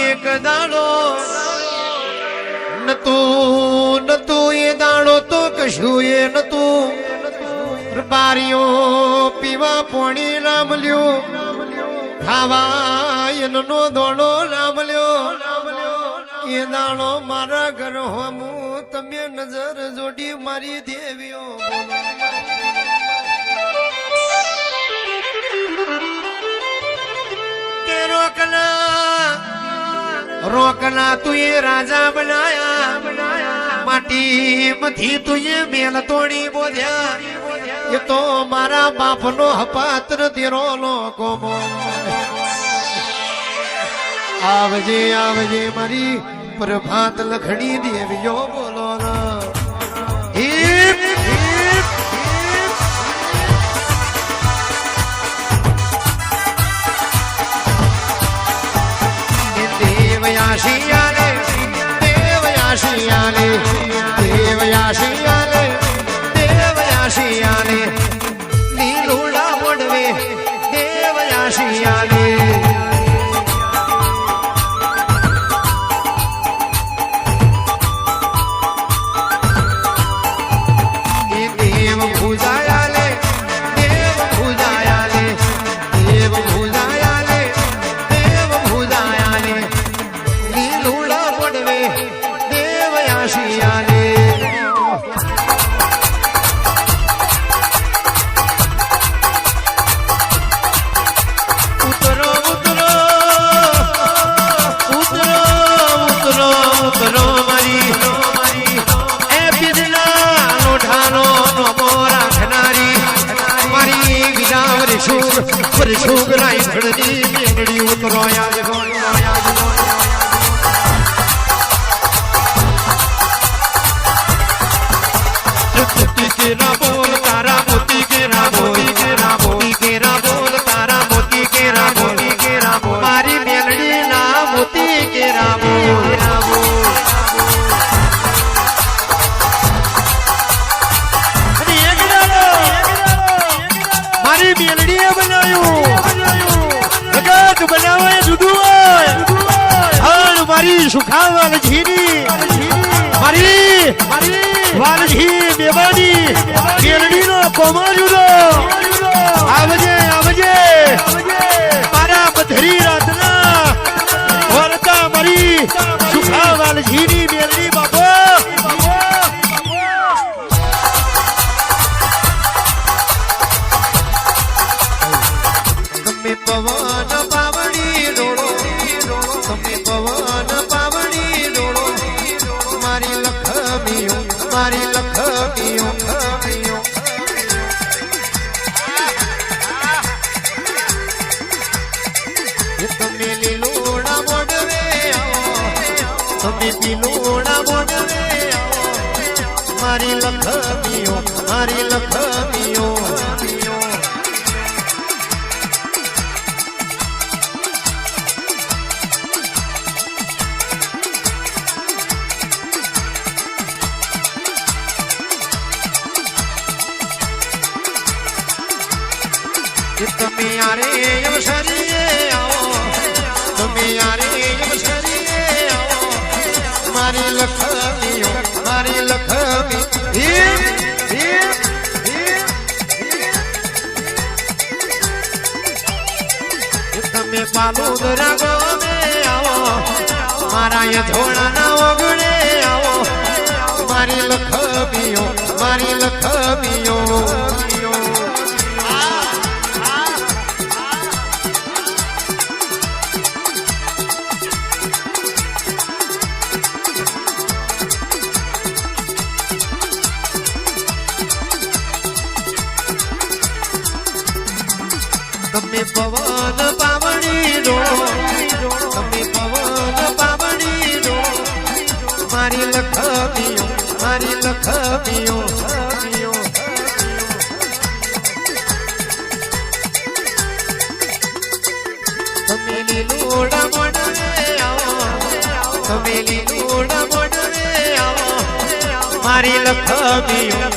એક દાડો નતું એ દાડો તો કશું એ નતું બારીઓ પીવા પોણી ના મળ્યું ખાવા એનો દોડો ના મળ્યો એ દાડો મારા ઘર હોમું તમે નજર જોડી મારી દેવીઓ રોકના તું એ રાજા બનાયા માટી મથી તું એ મેલ તોડી બોધ્યા એ તો મારા બાપ નો હપાત્ર તેરો નો કોમો આવજે આવજે મારી પ્રભાત લખણી દેવીઓ બોલો દેવયાશિયાલે દેવયાશિયાલે દેવયાશિયાલે દેવયાશિયાલે લીલુડા મોડવે દેવયાશિયાલે દેવ ભુજાયાલે દેવ ભુજાયાલે દેવ ભુજાયાલે દેવ ભુજાયાલે લીલુડા મોડવે દેવયાશિયાલે છોકરાઈ ઘડની મેંગડી ઉતરો યાદ મોતી કેરા બોલ તારા મોતી કેરા બોલ મોતી કેરા બોલ તારા મોતી કેરા બોલ મારી મેલડી ના મોતી કેરા બોલ મારી મેલડીએ બનાવ્યું બનાવે જુદું હોય મારી સુખાવાલ જીની મારી વાલજી બેવાની મેલડી નો કોમો જુદો આવજે આવજે મારા બધરી રાતના વરતા મારી સુખાવાલ જીની મેલડી બાપો તમે પવન પાવડી ડોળો તમે પવન પાવડી ડોળો મારી લખમીઓ તમે લીલોડા મોડવે આવો તમે પીલોડા મોડવે આવો મારી લખમીઓ તમે યારે અવસરીએ આવો તમે યારે અવસરીએ આવો મારી લખમીઓ તમે પાલોદરા ગમે આવો મારા એ ધોળાના ઓગણે આવો મારી લખમીઓ તમે પવન પાવડી ડોળો તમે પવન પાવડી ડોળો મારી લખમીઓ તમે લીલોડા મોડવે આવો તમે લીલોડા મોડવે આવો મારી લખમીઓ